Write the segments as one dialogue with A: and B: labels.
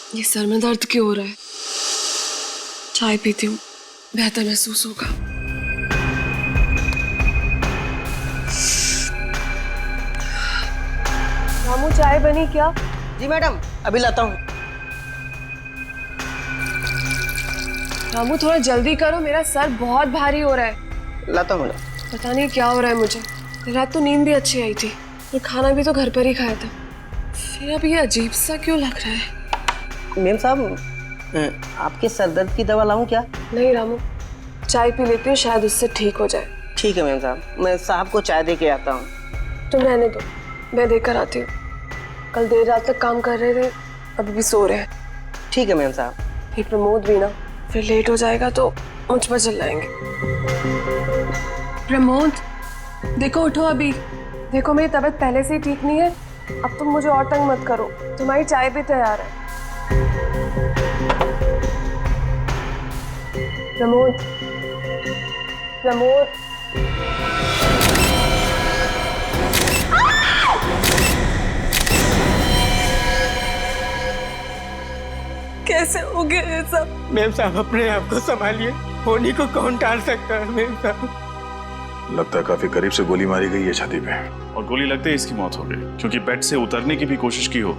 A: ये सर में दर्द क्यों हो रहा है? चाय पीती हूँ, बेहतर महसूस होगा। रामू, चाय बनी क्या?
B: जी मैडम, अभी लाता हूँ।
A: रामू, थोड़ा जल्दी करो, मेरा सर बहुत भारी हो रहा है।
B: लाता हूँ मैडम।
A: पता नहीं क्या हो रहा है मुझे। कल रात तो नींद भी अच्छी आई थी और खाना भी तो घर पर ही खाया था, फिर अब ये अजीब सा क्यों लग रहा है?
B: मेम साहब, आपके सर दर्द की दवा लाऊं क्या?
A: नहीं रामू, चाय पी लेती हूँ, शायद उससे ठीक हो जाए।
B: ठीक है मेम साहब, मैं साहब को चाय दे के आता हूँ।
A: तुम रहने दो, मैं देकर आती हूँ। कल देर रात तक काम कर रहे थे, अभी भी सो रहे हैं।
B: ठीक है मेम साहब।
A: फिर प्रमोद भी ना, फिर लेट हो जाएगा तो मुझ पर चिल्लाएंगे। प्रमोद, देखो उठो अभी। देखो मेरी तबीयत पहले से ही ठीक नहीं है, अब तुम मुझे और तंग मत करो। तुम्हारी चाय भी तैयार है। प्रमोद, प्रमोद। कैसे हो गया ये सब?
C: मेम साहब, अपने आप को संभालिए, होनी को कौन टाल सकता है मेम साहब।
D: लगता है काफी करीब से गोली मारी गई है छाती पे।
E: और गोली लगते ही इसकी मौत हो गई, क्योंकि बेड से उतरने की भी कोशिश की हो,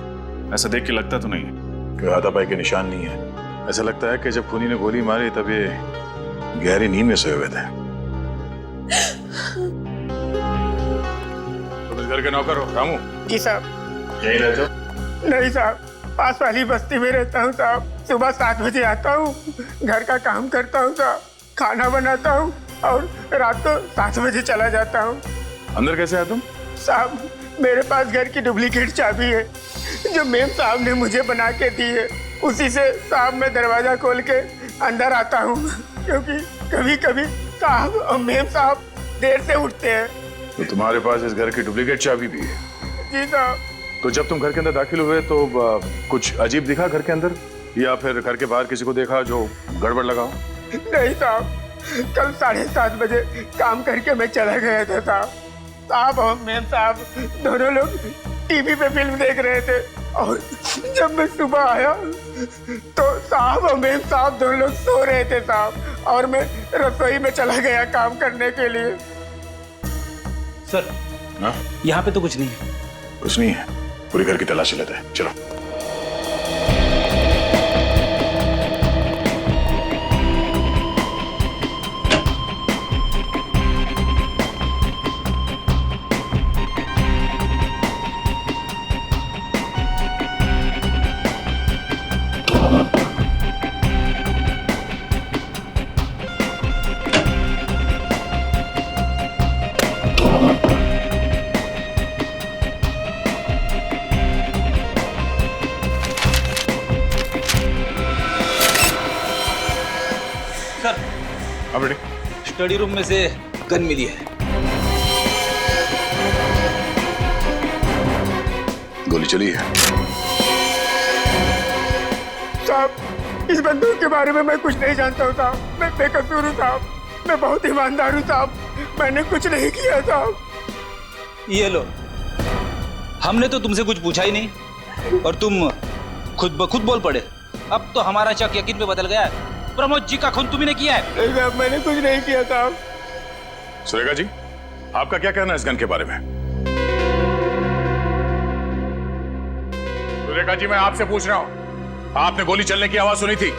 E: ऐसा देख के लगता तो नहीं है।
D: कोई हाथापाई के निशान नहीं है। ऐसा लगता है कि जब खूनी ने गोली मारी तब ये गहरी नींद में सोए हुए थे। तुम इस घर के नौकर हो रामू?
C: जी साहब।
D: यहीं रहते हो?
C: नहीं साहब, पास वाली बस्ती में रहता हूँ साहब। सुबह 7 बजे आता हूँ, घर का काम करता हूँ साहब, खाना बनाता हूँ और रात को 7 बजे चला जाता हूँ।
D: अंदर कैसे आया तुम?
C: साहब, मेरे पास घर की डुप्लीकेट चाबी है जो मेम साहब ने मुझे बना के दी है। उसी से साहब मैं दरवाजा खोल के अंदर आता हूँ, क्योंकि कभी कभी साहब और मेम साहब देर से उठते हैं।
D: तो तुम्हारे पास इस घर की डुप्लीकेट चाबी भी है?
C: जी साहब।
D: तो जब तुम घर के अंदर दाखिल हुए तो कुछ अजीब दिखा घर के अंदर, या फिर घर के बाहर किसी को देखा जो गड़बड़ लगा हो?
C: नहीं साहब, कल 7:30 बजे काम करके मैं चला गया था साहब। साहब और मेम साहब दोनों लोग टीवी पे फिल्म देख रहे थे, और जब मैं सुबह आया तो साहब और मेम साहब दोनों लोग सो रहे थे साहब, और मैं रसोई में चला गया काम करने के लिए।
F: सर,
D: हाँ?
F: यहाँ पे तो कुछ नहीं है।
D: कुछ नहीं है? पूरे घर की तलाशी लेते हैं, चलो। हाँ बेटे।
F: स्टडी रूम में से गन मिली है।
D: गोली चली है?
C: साहब, इस बंदूक के बारे में मैं कुछ नहीं जानता हूँ साहब। मैं बेकसूर हूँ साहब, मैं बहुत ईमानदार हूँ साहब, मैंने कुछ नहीं किया साहब।
F: ये लो, हमने तो तुमसे कुछ पूछा ही नहीं और तुम खुद ब खुद बोल पड़े। अब तो हमारा शक यकीन पे बदल गया है। प्रमोद जी का खून तुम्ही ने किया है।
C: नहीं साहब, मैंने कुछ नहीं किया साहब।
D: सुरेखा जी, आपका क्या कहना है इस गन के बारे में? सुरेखा जी, मैं आपसे पूछ रहा हूँ, आपने गोली चलने की आवाज सुनी थी?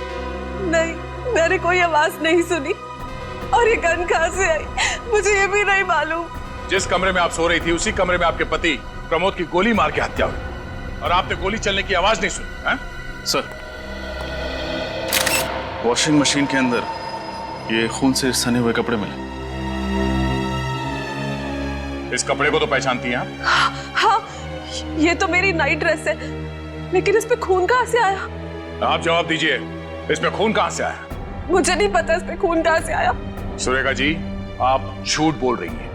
A: नहीं, मैंने कोई आवाज नहीं सुनी। और ये गन कहाँ से आई मुझे ये भी नहीं मालूम।
D: जिस कमरे में आप सो रही थी उसी कमरे में आपके पति प्रमोद की गोली मार के हत्या हुई, और आपने गोली चलने की आवाज नहीं सुनी है?
E: सर, वॉशिंग मशीन के अंदर ये खून से सने हुए कपड़े मिले।
D: इस कपड़े को तो पहचानती हैं आप?
A: हाँ, ये तो मेरी नाइट ड्रेस है, लेकिन इस पे खून कहाँ से आया?
D: आप जवाब दीजिए, इसमें खून कहां से आया?
A: मुझे नहीं पता इस पे खून कहाँ से आया।
D: सुरेखा जी, आप झूठ बोल रही हैं।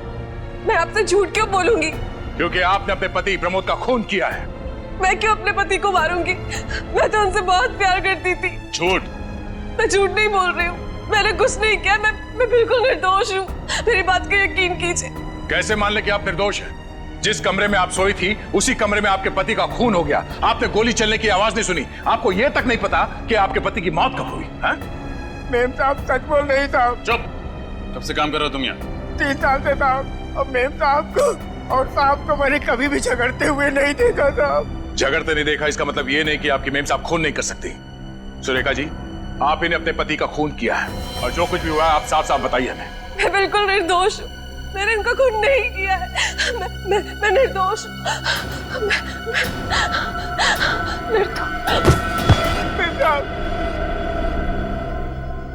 A: मैं आपसे झूठ क्यों बोलूंगी?
D: क्योंकि आपने अपने पति प्रमोद का खून किया है।
A: मैं क्यों अपने पति को मारूंगी? मैं तो उनसे बहुत प्यार करती थी।
D: झूठ।
A: मैं झूठ नहीं बोल रही हूँ, मैंने कुछ नहीं किया। मैं बिल्कुल निर्दोष हूँ, मेरी बात का यकीन कीजिए।
D: कैसे मान ले कि आप निर्दोष हैं? जिस कमरे में आप सोई थी उसी कमरे में आपके पति का खून हो गया। आपने गोली चलने की आवाज नहीं सुनी। आपको यह तक नहीं पता कि आपके पति की मौत कब हुई है?
C: मेम साहब सच बोल रही साहब।
E: चुप। कब से काम कर रहे हो तुम यहाँ?
C: 3 साल से साहब। और मेम साहब को और साहब को मैंने कभी भी झगड़ते हुए नहीं देखा साहब।
D: झगड़ते नहीं देखा इसका मतलब ये नहीं कि आपकी मेम साहब खून नहीं कर सकती। सुरेखा जी, आप इन्हें अपने पति का खून किया है और जो कुछ भी हुआ है आप साफ साफ बताइए हमें।
A: मैं बिल्कुल निर्दोष हूँ। मैंने इनका खून नहीं किया है। मैं निर्दोष हूँ।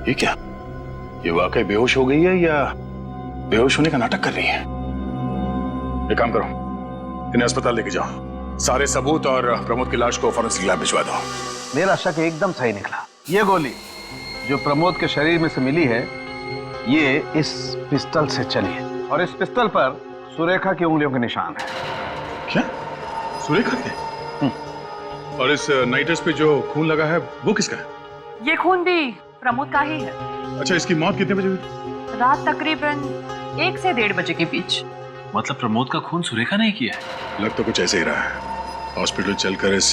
D: ये क्या? ये वाकई बेहोश हो गई है या बेहोश होने का नाटक कर रही है? एक काम करो, इन्हें अस्पताल लेके जाओ। सारे सबूत और प्रमोद की लाश को फॉरेंसिक लैब भिजवा दो।
G: मेरा शक एकदम सही निकला। ये गोली जो प्रमोद के शरीर में से मिली है, ये इस पिस्टल से चली है और इस पिस्टल पर सुरेखा की उंगलियों के निशान है।
D: क्या? सुरेखा के? और इस नाइटर्स पे जो खून लगा है वो किसका है?
H: ये खून भी प्रमोद का ही है।
D: अच्छा, इसकी मौत कितने बजे हुई?
H: रात तकरीबन 1 से 1:30 बजे के बीच।
E: मतलब प्रमोद का खून सुरेखा ने किया है?
D: लग तो कुछ ऐसे ही रहा है। हॉस्पिटल चलकर इस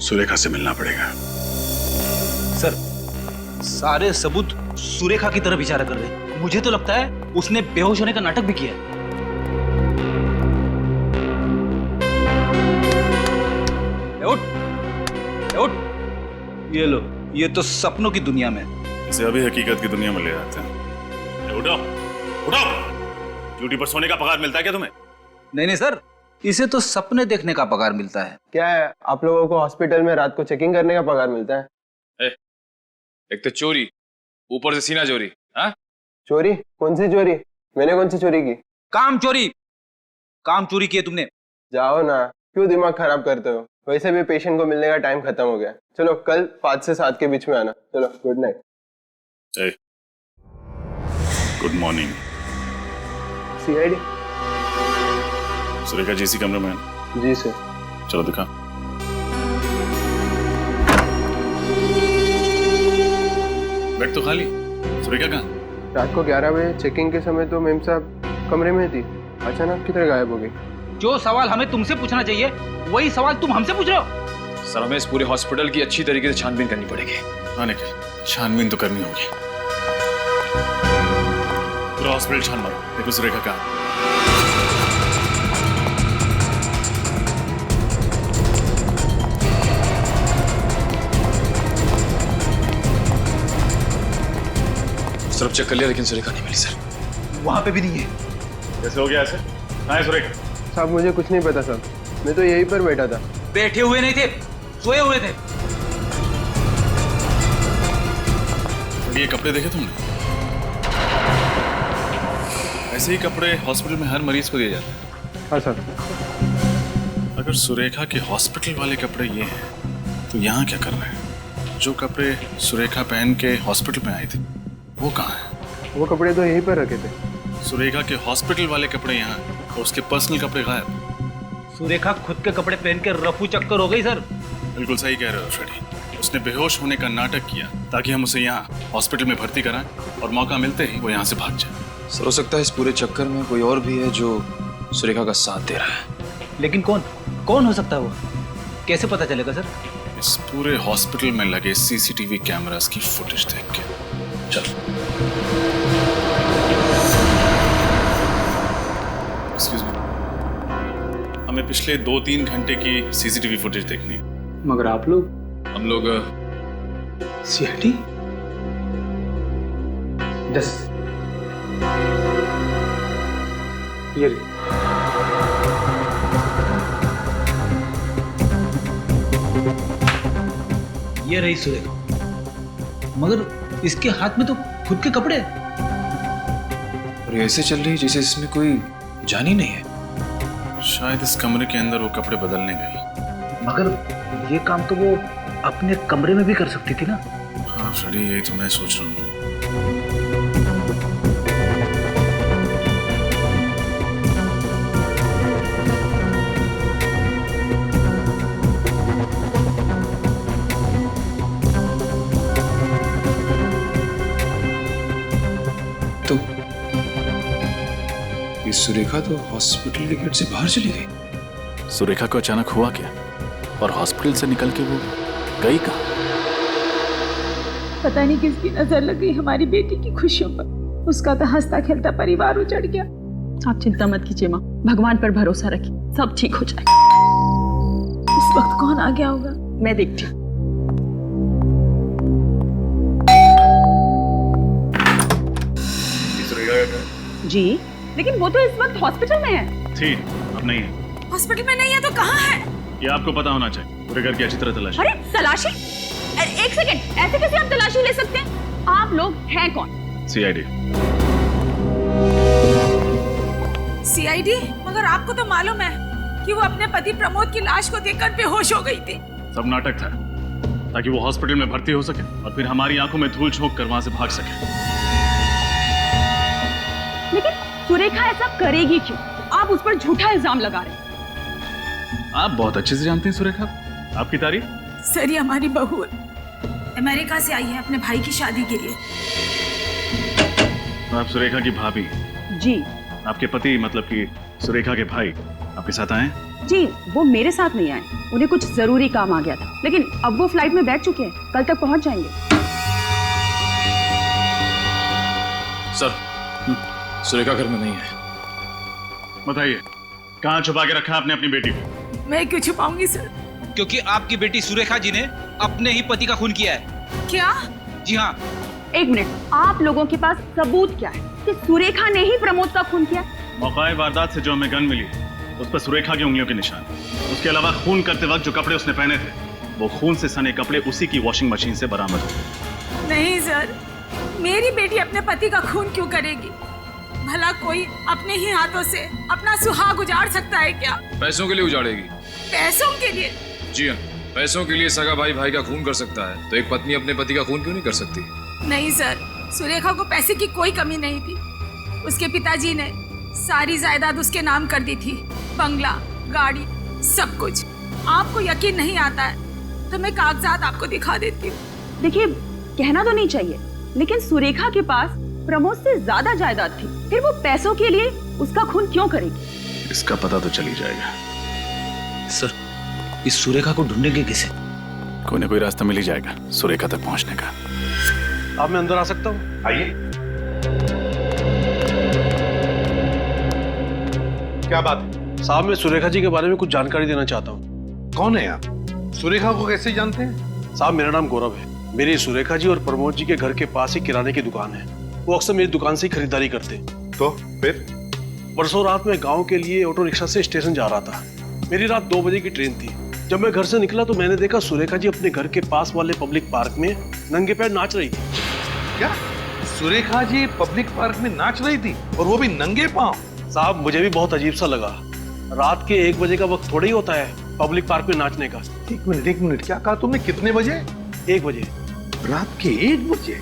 D: सुरेखा से मिलना पड़ेगा।
F: सर, सारे सबूत सुरेखा की तरफ इशारा कर रहे हैं। मुझे तो लगता है उसने बेहोश होने का नाटक भी किया है। उठ। ये लो, ये तो सपनों की दुनिया में।
E: इसे अभी हकीकत की दुनिया में ले जाते हैं। उठो, उठो। ड्यूटी पर सोने का पगार मिलता है क्या तुम्हें?
F: नहीं सर, इसे तो सपने देखने का पगार मिलता है।
I: क्या है, आप लोगों को हॉस्पिटल में रात को चेकिंग करने का पगार मिलता है?
J: एक तो चोरी, ऊपर से सीना चोरी। हाँ?
I: चोरी? कौन सी चोरी? मैंने कौन सी चोरी की?
F: काम चोरी की है तुमने।
I: जाओ ना, क्यों दिमाग खराब करते हो? वैसे भी पेशेंट को मिलने का टाइम खत्म हो गया। चलो कल 5 से 7 के बीच में आना। चलो, good night.
E: Good morning.
I: CID?
E: Surekha ji इसी कमरे में है?
I: जी सर।
E: चलो दिखा। बेड तो खाली। सुरेखा कहाँ?
I: रात को 11 बजे चेकिंग के समय तो मेम साहब कमरे में थी, अचानक किधर गायब हो गई?
F: जो सवाल हमें तुमसे पूछना चाहिए वही सवाल तुम हमसे पूछ रहे हो।
J: सर, हमें इस पूरे हॉस्पिटल की अच्छी तरीके से छानबीन करनी पड़ेगी।
E: छानबीन तो करनी होगी। पूरा हॉस्पिटल छान मारो, देखो सुरेखा कहाँ।
J: सब चेक कर लिया लेकिन सुरेखा नहीं मिली सर।
F: वहां पे भी नहीं है।
E: कैसे हो गया ऐसे? कहाँ है सुरेखा?
I: साहब मुझे कुछ नहीं पता साहब, मैं तो यहीं पर बैठा था।
F: बैठे हुए नहीं थे, सोए हुए थे।
E: ये कपड़े देखे तुमने? ऐसे ही कपड़े हॉस्पिटल में हर मरीज को दिए जाते हैं।
I: हाँ सर।
E: अगर सुरेखा के हॉस्पिटल वाले कपड़े ये हैं तो यहाँ क्या कर रहे हैं? जो कपड़े सुरेखा पहन के हॉस्पिटल में आई थी वो कहाँ है?
I: वो कपड़े तो यहीं पर रखे थे।
E: सुरेखा के हॉस्पिटल वाले कपड़े यहाँ और उसके पर्सनल कपड़े गायब।
F: सुरेखा खुद के कपड़े पहन के रफू चक्कर हो गई सर।
E: बिल्कुल सही कह रहे हो फ्रेडी। उसने बेहोश होने का नाटक किया ताकि हम उसे यहाँ हॉस्पिटल में भर्ती कराएं और मौका मिलते ही वो यहाँ से भाग जाए।
J: सर, हो सकता है इस पूरे चक्कर में कोई और भी है जो सुरेखा का साथ दे रहा है।
F: लेकिन कौन हो सकता है वो? कैसे पता चलेगा सर?
E: इस पूरे हॉस्पिटल में लगे सीसीटीवी कैमरास की फुटेज देख के। चल। एक्सक्यूज मी, हमें पिछले 2-3 घंटे की सीसीटीवी फुटेज देखनी है।
I: मगर आप लोग?
J: हम लोग
I: सीआईडी? 10 ये
F: रही सुरेखा, मगर इसके हाथ में तो खुद के कपड़े हैं।
J: और ये ऐसे चल रही है जैसे इसमें कोई जान ही नहीं है।
E: शायद इस कमरे के अंदर वो कपड़े बदलने गई।
F: मगर ये काम तो वो अपने कमरे में भी कर सकती थी ना।
E: हाँ फ्रेडी, यही तो मैं सोच रहा हूँ।
J: ये सुरेखा तो हॉस्पिटल के गेट से बाहर चली गई।
E: सुरेखा को अचानक हुआ क्या, और हॉस्पिटल से निकल के वो गई कहाँ?
K: पता नहीं किसकी नजर लग गई हमारी बेटी की खुशियों पर। उसका तो हंसता खेलता परिवार उजड़ गया। आप चिंता मत कीजिए माँ, भगवान पर भरोसा रखिए, सब ठीक हो जाएगा। इस वक्त कौन आ गया होगा, मैं देखती हूँ। जी, लेकिन वो तो इस वक्त हॉस्पिटल में है।
E: थी, अब नहीं है।
K: हॉस्पिटल में नहीं है तो कहाँ है?
E: ये आपको पता होना चाहिए। पूरे घर की अच्छी तरह तलाशी।
K: अरे तलाशी? एक सेकंड, ऐसे कैसे आप तलाशी ले सकते हैं? आप लोग हैं कौन?
E: सीआईडी।
K: सीआईडी? मगर आपको तो मालूम है कि वो अपने पति प्रमोद की लाश को देखकर बेहोश हो गई थी।
E: सब नाटक था, ताकि वो हॉस्पिटल में भर्ती हो सके और फिर हमारी आंखों में धूल झोंक कर वहां से भाग सके।
K: लेकिन सुरेखा ऐसा करेगी क्यों? आप उस पर झूठा इल्जाम लगा रहे हैं।
E: आप बहुत अच्छे से जानते हैं सुरेखा, आपकी तारीफ।
K: सर, ये हमारी बहू अमेरिका से आई है अपने भाई की शादी के लिए।
E: आप सुरेखा की भाभी?
K: जी।
E: आपके पति मतलब कि सुरेखा के भाई आपके साथ आए?
K: जी, वो मेरे साथ नहीं आए, उन्हें कुछ जरूरी काम आ गया था, लेकिन अब वो फ्लाइट में बैठ चुके हैं, कल तक पहुंच जाएंगे।
J: सर, सुरेखा घर में नहीं है।
E: बताइए, कहाँ छुपा के रखा आपने अपनी बेटी को?
K: मैं क्यों छुपाऊंगी सर?
F: क्योंकि आपकी बेटी सुरेखा जी ने अपने ही पति का खून किया है।
K: क्या?
F: जी हाँ।
K: एक मिनट, आप लोगों के पास सबूत क्या है कि सुरेखा ने ही प्रमोद का खून किया?
E: मौकाए वारदात से जो हमें गन मिली उस पर सुरेखा की उंगलियों के निशान। उसके अलावा खून करते वक्त जो कपड़े उसने पहने थे वो खून से सने कपड़े उसी की वॉशिंग मशीन से बरामद हुए।
K: नहीं सर, मेरी बेटी अपने पति का खून क्यों करेगी? भला कोई अपने ही हाथों से अपना सुहाग उजाड़ सकता है क्या?
J: पैसों के लिए उजाड़ेगी।
K: पैसों के लिए?
J: जी हाँ, पैसों के लिए सगा भाई भाई का खून कर सकता है, तो एक पत्नी अपने पति का खून क्यों नहीं कर सकती?
K: नहीं सर, सुरेखा को पैसे की कोई कमी नहीं थी। उसके पिताजी ने सारी जायदाद उसके नाम कर दी थी, बंगला, गाड़ी, सब कुछ। आपको यकीन नहीं आता है तो मैं कागजात आपको दिखा देती हूँ। देखिए, कहना तो नहीं चाहिए, लेकिन सुरेखा के पास प्रमोद से ज्यादा जायदाद थी, फिर वो पैसों के लिए उसका खून क्यों करेगी?
E: इसका पता तो चल ही जाएगा।
F: सर, इस सुरेखा को ढूंढेंगे किसे?
E: कोई ना कोई रास्ता मिल ही जाएगा सुरेखा तक पहुंचने का।
G: अब मैं अंदर आ सकता हूँ?
D: आइए। क्या बात है?
G: साहब, मैं सुरेखा जी के बारे में कुछ जानकारी देना चाहता हूँ।
D: कौन है आप? सुरेखा को कैसे जानते हैं?
G: साहब, मेरा नाम गौरव है। मेरी सुरेखा जी और प्रमोद जी के घर के पास ही किराने की दुकान है। वो अक्सर मेरी दुकान से ही खरीदारी करते।
D: तो फिर?
G: परसों रात मैं गांव के लिए ऑटो रिक्शा से स्टेशन जा रहा था। मेरी रात 2 बजे की ट्रेन थी। जब मैं घर से निकला तो मैंने देखा सुरेखा जी अपने घर के पास वाले पब्लिक पार्क में नंगे पैर नाच रही थी।
D: क्या सुरेखा जी पब्लिक पार्क में नाच रही थी, और वो भी नंगे पांव?
G: साहब, मुझे भी बहुत अजीब सा लगा। रात के 1 बजे का वक्त थोड़ा ही होता है पब्लिक पार्क में नाचने का।
D: एक मिनट, क्या कहा तुमने? कितने बजे?
G: 1 बजे।
D: रात के 1 बजे?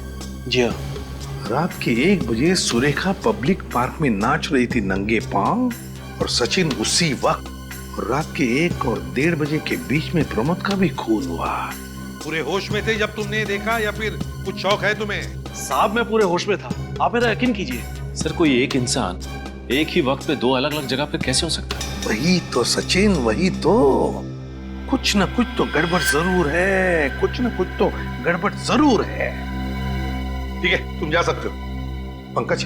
G: जी हाँ।
D: रात के 1 बजे सुरेखा पब्लिक पार्क में नाच रही थी नंगे पांव, और सचिन उसी वक्त। और रात के 1 और 1:30 बजे के बीच में प्रमोद का भी खून हुआ।
L: पूरे होश में थे जब तुमने देखा, या फिर कुछ शौक है तुम्हें?
G: साहब, मैं पूरे होश में था, आप मेरा यकीन कीजिए।
J: सर, कोई एक इंसान एक ही वक्त पे 2 अलग अलग जगह पे कैसे हो सकता है?
D: वही तो सचिन, वही तो। कुछ न कुछ तो गड़बड़ जरूर है, कुछ न कुछ तो गड़बड़ जरूर है।
L: ठीक है, तुम जा सकते हो। पंकज,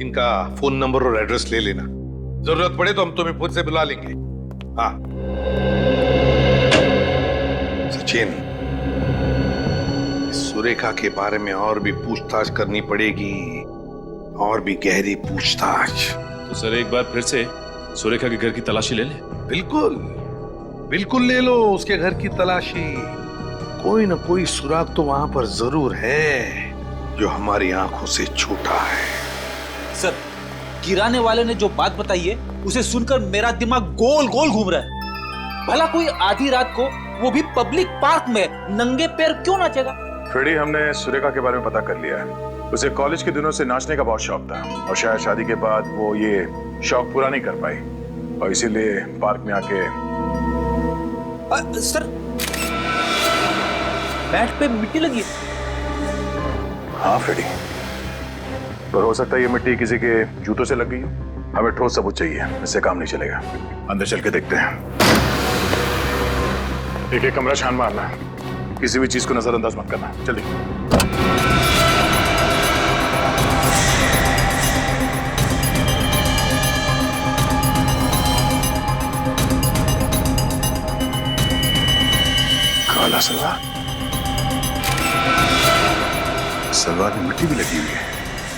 L: इनका फोन नंबर और एड्रेस ले लेना, जरूरत पड़े तो हम तुम्हें खुद से बुला लेंगे। हाँ सचिन, सुरेखा के बारे में और भी पूछताछ करनी पड़ेगी, और भी गहरी पूछताछ।
J: तो सर, एक बार फिर से सुरेखा के घर की तलाशी ले ले?
L: बिल्कुल बिल्कुल ले लो उसके घर की तलाशी।
D: कोई न कोई सुराग तो वहां पर जरूर है जो हमारी आंखों से छूटा है।
F: सर, किराने वाले ने जो बात बताई है उसे सुनकर मेरा दिमाग गोल गोल घूम रहा है। भला कोई आधी रात को, वो भी पब्लिक पार्क में, नंगे पैर क्यों नाचेगा?
D: फ्रेडी, हमने सुरेखा के बारे में पता कर लिया है। उसे कॉलेज के दिनों से नाचने का बहुत शौक था, और शायद शादी के बाद वो ये शौक पूरा नहीं कर पाई, और इसीलिए पार्क में आके
F: सर, बैट पे मिट्टी लगी है।
D: हाँ फ्रेडी, पर हो सकता है ये मिट्टी किसी के जूतों से लग गई हो। हमें ठोस सबूत चाहिए, इससे काम नहीं चलेगा। अंदर चल के देखते हैं। एक एक कमरा छान मारना, किसी भी चीज को नजरअंदाज मत करना। जल्दी। काला सलवार, सलवार में मिट्टी भी लगी हुई है।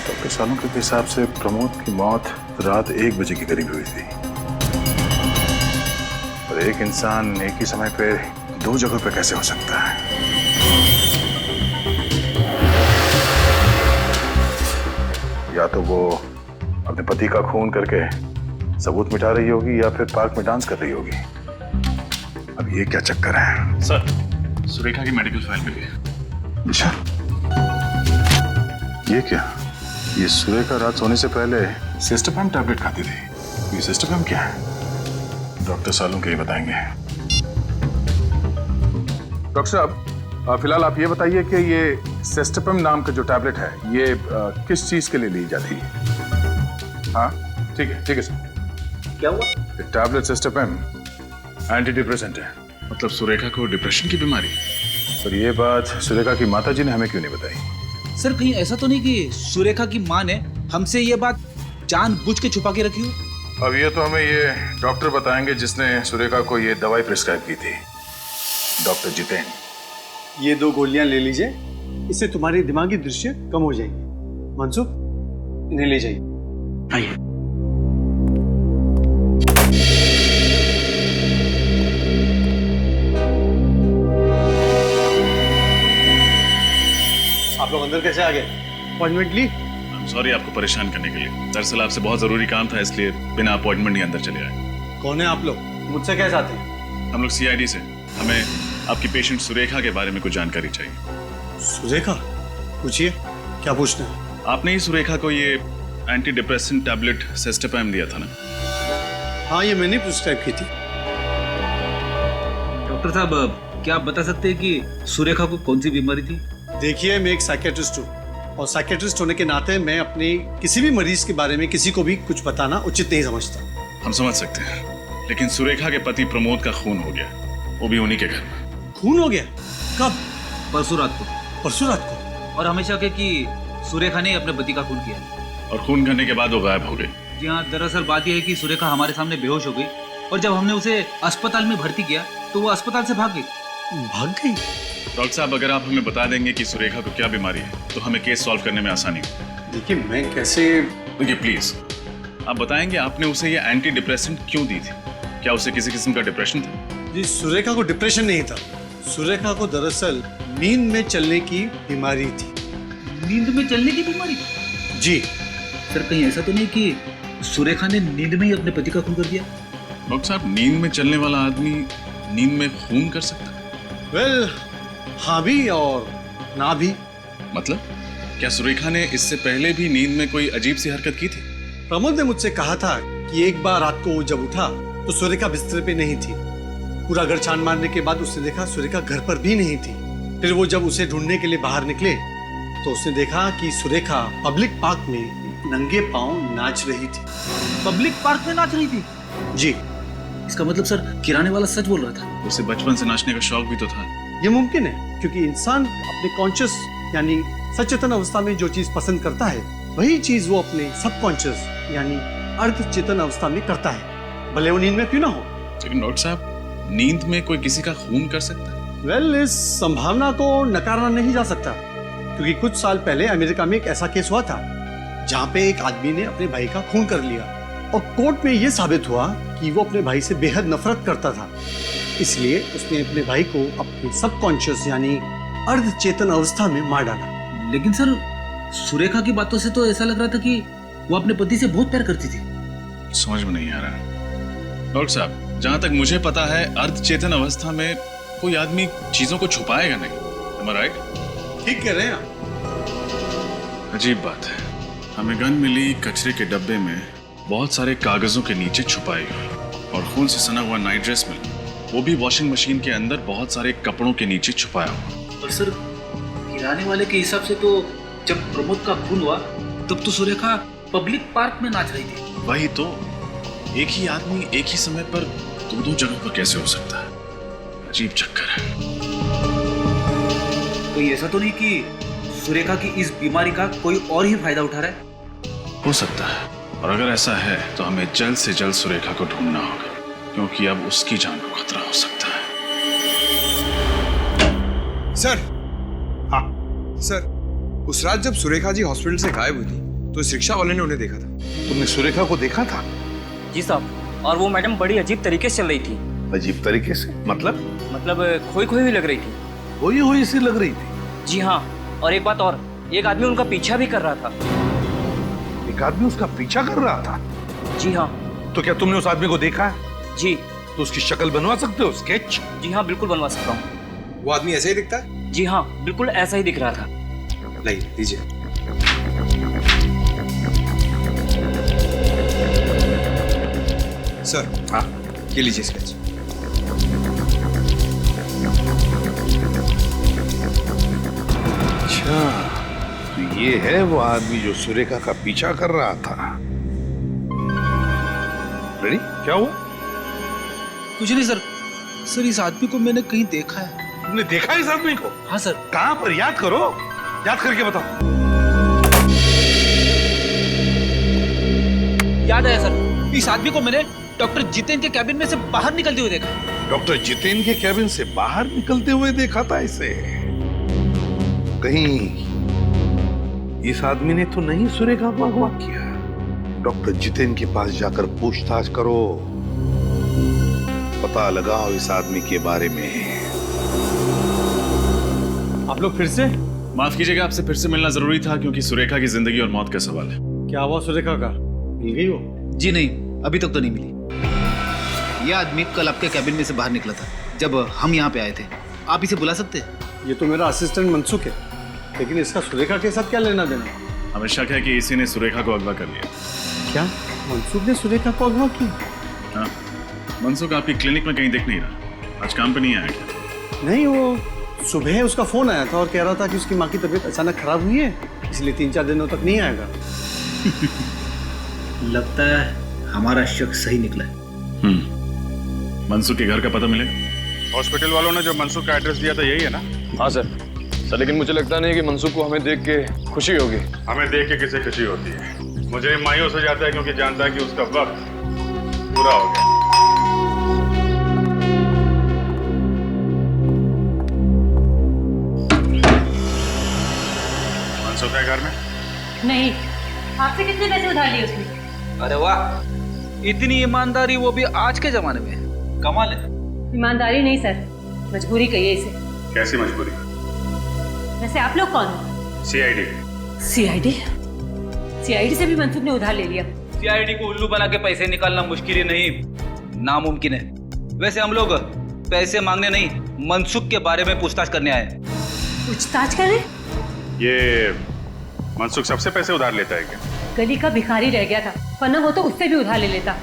D: डॉक्टर सालों के हिसाब से प्रमोद की मौत रात 1 बजे के करीब हुई थी। और एक इंसान एक ही समय पे 2 जगहों पे कैसे हो सकता है? या तो वो अपने पति का खून करके सबूत मिटा रही होगी या फिर पार्क में डांस कर रही होगी। अब ये क्या चक्कर है?
E: सर, सुरेखा की मेडिकल फाइल मिली है।
D: अच्छा, ये क्या? ये सुरेखा रात सोने से पहले सिस्टोपैम टैबलेट खाती थी। ये सिस्टोपैम क्या है? डॉक्टर सालों के ही बताएंगे। डॉक्टर साहब, फिलहाल आप ये बताइए कि ये सिस्टोपैम नाम का जो टैबलेट है ये किस चीज के लिए ली जाती है? हाँ ठीक है सर।
B: क्या हुआ?
D: ये टैबलेट सिस्टोपैम एंटी डिप्रेसेंट है।
E: मतलब सुरेखा को डिप्रेशन की बीमारी?
D: पर ये बात सुरेखा की माताजी ने हमें क्यों नहीं बताई?
F: सर कहीं ऐसा तो नहीं कि सुरेखा की माँ ने हमसे ये बात जानबूझ के छुपा के रखी हो?
D: अब ये तो हमें ये डॉक्टर बताएंगे जिसने सुरेखा को ये दवाई प्रिस्क्राइब की थी, डॉक्टर जितेन।
M: ये 2 गोलियां ले लीजिए, इससे तुम्हारी दिमागी दृश्य कम हो जाएगी। मनसुख, इन्हें ले जाइए।
B: आइए।
M: आप लोग अंदर कैसे आ गए? अपॉइंटमेंट ली?
E: सॉरी आपको परेशान करने के लिए। दरअसल आपसे बहुत जरूरी काम था, इसलिए बिना अपॉइंटमेंट ही अंदर चले आए।
M: कौन है आप लोग? मुझसे क्या चाहते हैं?
E: हम लोग CID से। हमें आपकी पेशेंट सुरेखा के बारे में कुछ जानकारी चाहिए।
M: सुरेखा? पूछिए, क्या पूछना है?
E: आपने ही सुरेखा को ये एंटी डिप्रेसेंट टैबलेट सिस्टोपैम दिया था ना?
M: हाँ, ये मैंने प्रिस्क्राइब की थी।
F: डॉक्टर साहब, क्या आप बता सकते हैं कि सुरेखा को कौन सी बीमारी थी?
M: देखिए, मैं एक साइकेट्रिस्ट हूँ और साइकेट्रिस्ट होने के नाते मैं अपने किसी भी मरीज के बारे में किसी को भी कुछ बताना उचित नहीं समझता।
E: हम समझ सकते हैं, लेकिन सुरेखा के पति प्रमोद का खून हो गया, वो भी उन्हीं के घर में।
M: खून हो गया? कब?
F: परसों रात को।
M: परसों रात को?
F: और हमेशा के कि सुरेखा ने अपने पति का खून किया,
E: और खून करने के बाद वो गायब हो गई।
F: जी हाँ, दरअसल बात यह है कि सुरेखा हमारे सामने बेहोश हो गई और जब हमने उसे अस्पताल में भर्ती किया तो वो अस्पताल से भाग गई।
M: भाग गई?
E: डॉक्टर साहब, अगर आप हमें बता देंगे कि सुरेखा को क्या बीमारी है तो हमें केस सॉल्व करने में आसानी हो।
M: देखिए, मैं कैसे?
E: देखिए प्लीज, आप बताएंगे आपने उसे ये एंटी डिप्रेसेंट क्यों दी थी? क्या उसे किसी किस्म का डिप्रेशन था?
M: जी, सुरेखा को डिप्रेशन नहीं था। सुरेखा को दरअसल नींद में चलने की बीमारी थी।
F: नींद में चलने की बीमारी?
M: जी।
F: सर कहीं ऐसा तो नहीं कि सुरेखा ने नींद में ही अपने पति का खून कर दिया?
E: डॉक्टर साहब, नींद में चलने वाला आदमी नींद में खून कर सकता है?
M: वेल, हाँ भी और ना भी।
E: मतलब क्या सुरेखा ने इससे पहले भी नींद में कोई अजीब सी हरकत की थी?
M: प्रमोद ने मुझसे कहा था कि एक बार रात को वो जब उठा तो सुरेखा बिस्तर पे नहीं थी। पूरा घर छान मारने के बाद उसने देखा सुरेखा घर पर भी नहीं थी। फिर वो जब उसे ढूंढने के लिए बाहर निकले तो उसने देखा कि सुरेखा पब्लिक पार्क में नंगे पांव नाच रही थी।
F: पब्लिक पार्क में नाच रही थी?
M: जी।
F: इसका मतलब सर किराने वाला सच बोल रहा था?
E: उसे बचपन से नाचने का शौक भी तो था।
M: ये मुमकिन है, क्योंकि इंसान अपने कॉन्शियस यानी सचेतन अवस्था में जो चीज पसंद करता है वही चीज वो अपने सबकॉन्शियस यानी अर्ध चेतन अवस्था में करता है, भले वो नींद में क्यों ना हो।
E: लेकिन डॉक्टर साहब, नींद में कोई किसी का खून कर सकता है?
M: वेल, इस संभावना को नकारा नहीं जा सकता, क्योंकि कुछ साल पहले अमेरिका में एक ऐसा केस हुआ था जहाँ पे एक आदमी ने अपने भाई का खून कर लिया और कोर्ट में यह साबित हुआ कि वो अपने भाई से बेहद नफरत करता था। इसलिए उसने अपने भाई को अपने सबकॉन्शियस यानी अर्ध चेतन अवस्था में मार डाला।
F: लेकिन सर, सुरेखा की बातों से तो ऐसा लग रहा था कि वो अपने पति से बहुत प्यार करती थी।
E: समझ में नहीं आ रहा। डॉक्टर साहब, जहां तक मुझे पता है अर्ध चेतन अवस्था में कोई आदमी चीजों को छुपाएगा नहीं। Am I right?
M: ठीक कह रहे हैं आप।
E: अजीब बात है, हमें गन मिली कचरे के डब्बे में बहुत सारे कागजों के नीचे छुपाई हुई, और खून से सना हुआ नाइट ड्रेस मिला, वो भी वॉशिंग मशीन के अंदर बहुत सारे कपड़ों के नीचे छुपाया हुआ।
F: और सर, किराने वाले के हिसाब से तो जब प्रमोद का खून हुआ तब तो सुरेखा पब्लिक पार्क में नाच रही थी।
E: वही तो, एक ही आदमी एक ही समय पर दो जगह पर कैसे हो सकता है? अजीब चक्कर है।
F: कोई ऐसा तो नहीं कि सुरेखा की इस बीमारी का कोई और ही फायदा उठा रहा है?
E: हो सकता है, और अगर ऐसा है तो हमें जल्द से जल्द सुरेखा को ढूंढना होगा, क्योंकि अब उसकी जान को खतरा हो सकता है।
J: सर, हाँ सर, उस रात जब सुरेखा जी हॉस्पिटल से गायब हुई थी तो इस रिक्शा वाले ने उन्हें देखा था।
L: तुमने सुरेखा को देखा था?
B: जी साहब, और वो मैडम बड़ी अजीब तरीके से चल रही थी।
L: अजीब तरीके से मतलब?
B: खोई खोई भी लग रही थी।
L: खोई हुई सी लग रही थी?
B: जी हाँ, और एक बात और, एक आदमी उनका पीछा भी कर रहा था।
L: एक आदमी उसका पीछा कर रहा था?
B: जी हाँ।
L: तो क्या तुमने उस आदमी को देखा है?
B: जी।
L: तो उसकी शक्ल बनवा सकते हो, स्केच?
B: जी हाँ, बिल्कुल बनवा सकता हूँ।
J: वो आदमी ऐसे ही दिखता है?
B: जी हाँ, बिल्कुल ऐसा ही दिख रहा था।
J: लाइए, दीजिए। सर, हाँ, ये लीजिए स्केच।
L: अच्छा, तो ये है वो आदमी जो सुरेखा का पीछा कर रहा था। रेडी? क्या हुआ?
F: कुछ नहीं सर। सर, इस आदमी को मैंने कहीं देखा है।
L: तुमने देखा इस आदमी को?
F: हाँ सर।
L: कहाँ पर? याद करो, याद करके बताओ।
F: याद आया सर, इस आदमी को मैंने डॉक्टर जितेन के कैबिन में से बाहर निकलते हुए देखा।
L: डॉक्टर जितेन के कैबिन से बाहर निकलते हुए देखा था इसे? कहीं इस आदमी ने तो नहीं सुरेखा को अगवा किया? डॉक्टर जितेन के पास जाकर पूछताछ करो, पता लगाओ इस आदमी के बारे में।
M: आप लोग फिर से?
E: माफ कीजिएगा, आपसे फिर से मिलना जरूरी था, क्योंकि सुरेखा की जिंदगी और मौत का सवाल है।
M: क्या हुआ सुरेखा का? मिल गई वो?
F: जी नहीं, अभी तक तो नहीं मिली। यह आदमी कल आपके कैबिन में से बाहर निकला था जब हम यहाँ पे आए थे। आप इसे बुला सकते हैं?
M: ये तो मेरा असिस्टेंट मनसुख है, लेकिन इसका सुरेखा के साथ क्या लेना देना?
E: हमें शक है कि इसी ने सुरेखा को अगवा कर लिया।
M: क्या मनसुख ने सुरेखा को अगवा की?
E: हाँ, मनसुख आपकी क्लिनिक में कहीं दिख नहीं रहा। आज काम पे नहीं आया क्या?
M: नहीं, वो सुबह उसका फोन आया था और कह रहा था कि उसकी माँ की तबीयत अचानक खराब हुई है, इसलिए 3-4 दिनों तक नहीं आएगा।
F: लगता है हमारा शक सही निकला है।
E: मनसुख के घर का पता मिलेगा?
D: हॉस्पिटल वालों ने जो मनसुख का एड्रेस दिया था यही है ना?
J: हाँ सर, लेकिन मुझे लगता नहीं कि मनसुख को हमें देख के खुशी होगी।
D: हमें देख के किसे खुशी होती है? मुझे मायूस हो जाता है, क्योंकि जानता है कि उसका वक्त पूरा हो गया। मनसुख है घर में?
K: नहीं। आपसे कितने पैसे उधार लिए उसने?
F: अरे वाह, इतनी ईमानदारी, वो भी आज के जमाने में। कमाल है।
K: ईमानदारी नहीं सर, मजबूरी कहिए इसे।
D: कैसी मजबूरी?
K: वैसे आप लोग कौन हो?
D: सीआईडी।
K: सीआईडी? सीआईडी से भी मनसुख ने उधार ले लिया।
F: सीआईडी को उल्लू बना के पैसे निकालना मुश्किल ही नहीं, नामुमकिन है। वैसे हम लोग पैसे मांगने नहीं, मनसुख के बारे में पूछताछ करने आए।
K: पूछताछ करें?
D: ये मनसुख सबसे पैसे उधार लेता है क्या?
K: गली का भिखारी रह गया था, वरना वो तो उससे भी उधार ले लेता।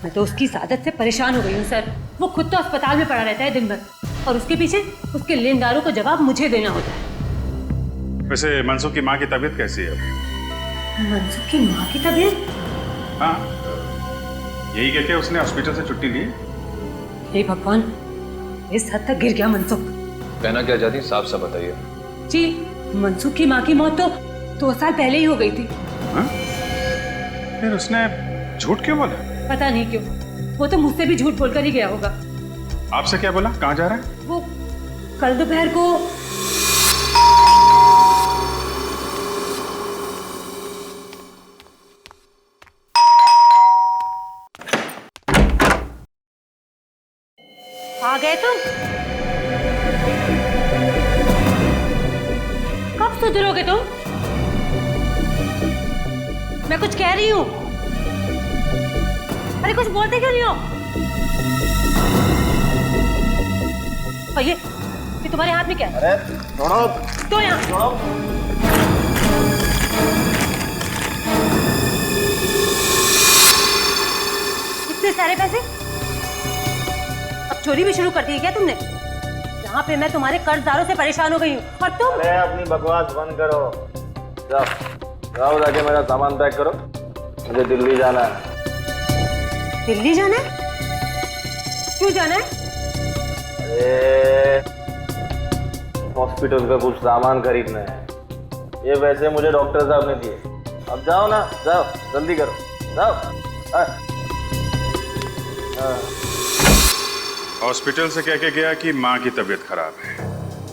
K: मैं तो उसकी इस आदत से परेशान हो गई हूँ सर। वो खुद तो अस्पताल में पड़ा रहता है दिन भर, और उसके पीछे उसके लेनदारों को जवाब मुझे देना होता है।
D: वैसे मनसुख की माँ की तबीयत कैसी है?
K: मनसुख की माँ की तबीयत?
D: हाँ, यही कहते उसने हॉस्पिटल से छुट्टी ली।
K: हे भगवान, इस हद तक गिर गया मनसुख।
J: कहना क्या चाहती, साफ साफ बताइए।
K: जी, मनसुख की माँ की मौत तो 2 साल पहले ही हो गई थी।
D: हाँ? फिर उसने झूठ क्यों बोला?
K: पता नहीं क्यों, वो तो मुझसे भी झूठ बोलकर ही गया होगा।
D: आपसे क्या बोला? कहाँ जा रहा है?
K: वो कल दोपहर को आ गए तुम? कब सुधरोगे तुम? मैं कुछ कह रही हूँ। अरे कुछ बोलते क्यों नहीं हो? और ये तुम्हारे हाथ में क्या है?
I: अरे छोड़ो।
K: तो यहाँ
I: छोड़ो।
K: इतने सारे पैसे? अब चोरी भी शुरू कर दी है क्या तुमने? यहाँ पे मैं तुम्हारे कर्जदारों से परेशान हो गई हूँ, और तुम?
I: अरे अपनी बकवास बंद करो।
G: जाओ जाके मेरा सामान पैक करो, मुझे दिल्ली जाना है।
K: दिल्ली जाना है? क्यों जाना है?
G: अरे हॉस्पिटल का कुछ सामान खरीदना है, ये वैसे मुझे डॉक्टर साहब ने दिए। अब जाओ ना, जाओ जल्दी करो, जाओ।
D: हॉस्पिटल से कह के गया कि माँ की तबीयत खराब है,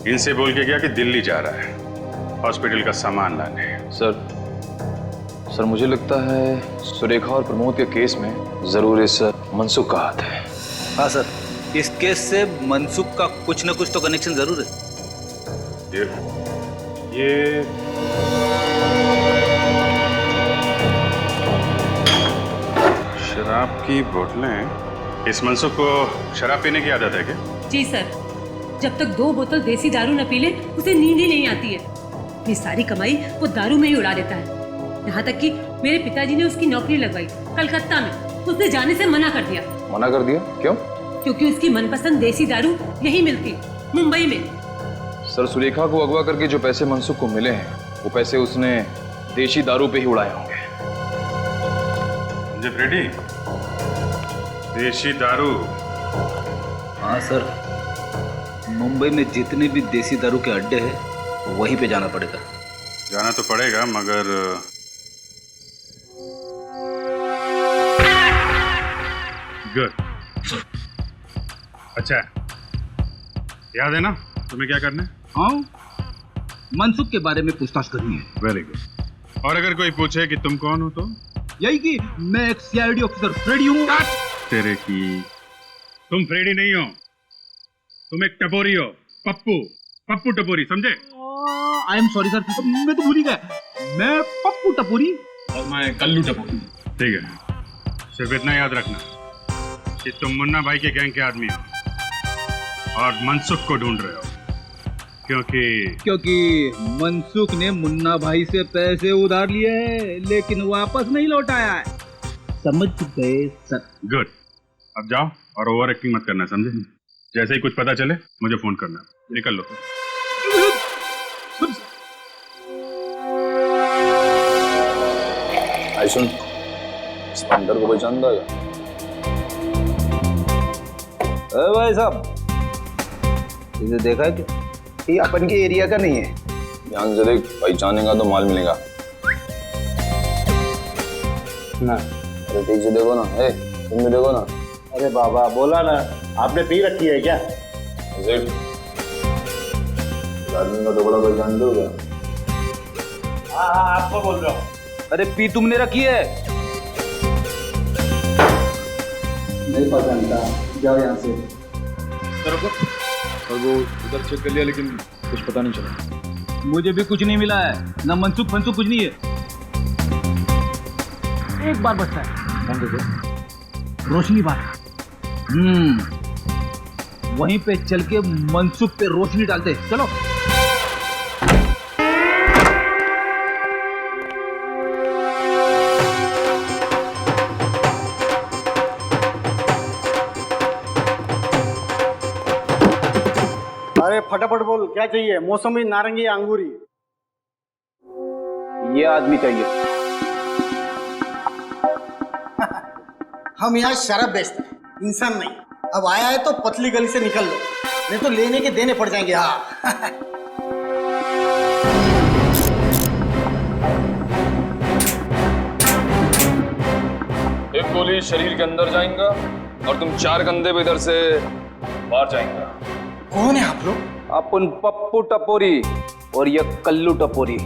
D: इनसे बोल के गया कि दिल्ली जा रहा है हॉस्पिटल का सामान लाने।
N: सर मुझे लगता है सुरेखा और प्रमोद के केस में जरूर इस मनसुख का हाथ है।
F: हाँ सर, इस केस से मनसुख का कुछ न कुछ तो कनेक्शन जरूर है।
D: ये शराब की बोतलें, इस मनसुख को शराब पीने की आदत है क्या?
K: जी सर, जब तक 2 बोतल देसी दारू न पी ले उसे नींद ही नहीं आती है। ये सारी कमाई वो दारू में ही उड़ा देता है। यहाँ तक कि मेरे पिताजी ने उसकी नौकरी लगवाई कलकत्ता में, उसने जाने से मना कर दिया।
N: मना कर दिया? क्यों?
K: क्योंकि उसकी मनपसंद देसी दारू यही मिलती, मुंबई में।
N: सर सुरेखा को अगवा करके जो पैसे मनसुख को मिले हैं वो पैसे उसने देशी दारू पे ही उड़ाए होंगे।
D: समझे फ्रेडी? देशी दारू।
F: हाँ सर, मुंबई में जितने भी देसी दारू के अड्डे हैं वहीं पे जाना पड़ेगा।
D: जाना तो पड़ेगा, मगर गुड। अच्छा, याद है ना तुम्हें क्या करना है?
F: हाँ, मनसुख के बारे में पूछताछ करनी है।
D: Very good. और अगर कोई पूछे कि तुम कौन हो तो
F: यही कि मैं एक सीआईडी ऑफिसर फ्रेडी हूँ।
D: तेरे की, तुम फ्रेडी नहीं हो, तुम एक टपोरी हो, पप्पू टपोरी, समझे?
F: आई एम सॉरी सर, मैं तो भूल ही गया, मैं पप्पू टपोरी
D: और मैं कल्लू टपोरी। ठीक है, सिर्फ इतना याद रखना कि तुम मुन्ना भाई के गैंग के आदमी हो और मनसुख को ढूंढ रहे हो,
F: क्योंकि मनसुख ने मुन्ना भाई से पैसे उधार लिए हैं लेकिन वापस नहीं लौटाया है। समझ गए सर?
D: गुड। अब जाओ और ओवर एक्टिंग मत करना, समझे? जैसे ही कुछ पता चले मुझे फोन करना। निकल लो।
N: आई सुन, इस बंदर को पहचान देगा?
F: भाई साहब, इसे देखा है क्या?
B: ये अपन के एरिया का नहीं है।
N: ध्यान से देख, पहचानेगा तो माल मिलेगा
B: ना।
N: अरे ठीक से देखो ना, तुम भी देखो ना।
G: अरे बाबा, बोला ना, आपने पी रखी है क्या?
N: आदमी का तो बड़ा पहचान दो क्या?
G: हाँ, आपको बोल रहा हूँ।
F: अरे पी तुमने रखी है?
M: नहीं पहचानता, जाओ यहाँ से।
N: और वो उधर चेक कर लिया लेकिन कुछ पता नहीं चला।
F: मुझे भी कुछ नहीं मिला है, ना मनसुख फंसुख कुछ नहीं है। एक बार बचता है, रोशनी बात। वहीं पे चल के मनसुख पे रोशनी डालते। चलो।
M: अरे फटाफट बोल, क्या चाहिए? मौसमी, नारंगी, अंगूरी?
B: ये आदमी चाहिए।
M: हम यहाँ शराब बेचते हैं, इंसान नहीं। अब आया है तो पतली गली से निकल लो, नहीं तो लेने के देने पड़ जाएंगे। हाँ।
N: एक गोली शरीर के अंदर जाएगा और तुम 4 कंधे पे इधर से बाहर जाएंगे।
M: कौन है आप लोग?
F: अपन पप्पू टपोरी और ये कल्लू टपोरी,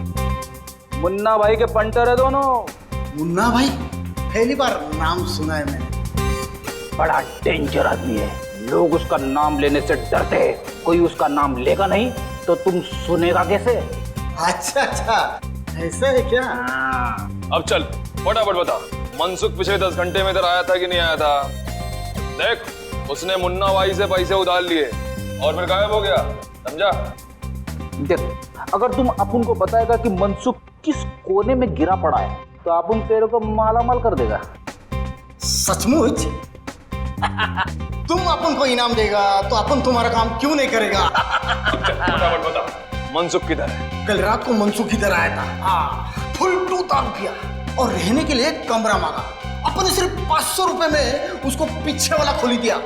F: मुन्ना भाई के पंटर है दोनों।
M: मुन्ना भाई? पहली बार नाम सुना है मैंने।
F: बड़ा डेंजर आदमी है, लोग उसका नाम लेने से डरते हैं। कोई उसका नाम लेगा नहीं तो तुम सुनेगा कैसे?
M: अच्छा अच्छा, ऐसा है क्या?
N: अब चल फटाफट बता, मनसुख पिछले 10 घंटे में इधर आया था कि नहीं आया था? देख, उसने मुन्ना भाई से पैसे उधार लिए और फिर गायब हो गया, समझा?
F: देख, अगर तुम अपन को बताएगा कि मनसुख किस कोने में गिरा पड़ा है तो अपन तेरे को मालामाल कर देगा।
M: सचमुच? तुम अपन को इनाम देगा तो अपन तुम्हारा काम क्यों नहीं करेगा?
N: फटाफट बता, मनसुख किधर है?
M: कल रात को मनसुख इधर आया था। हाँ, फुल टू
B: दारू पिया और रहने के लिए एक कमरा मांगा। अपन ने सिर्फ 500 रुपए में उसको पीछे वाला खोली दिया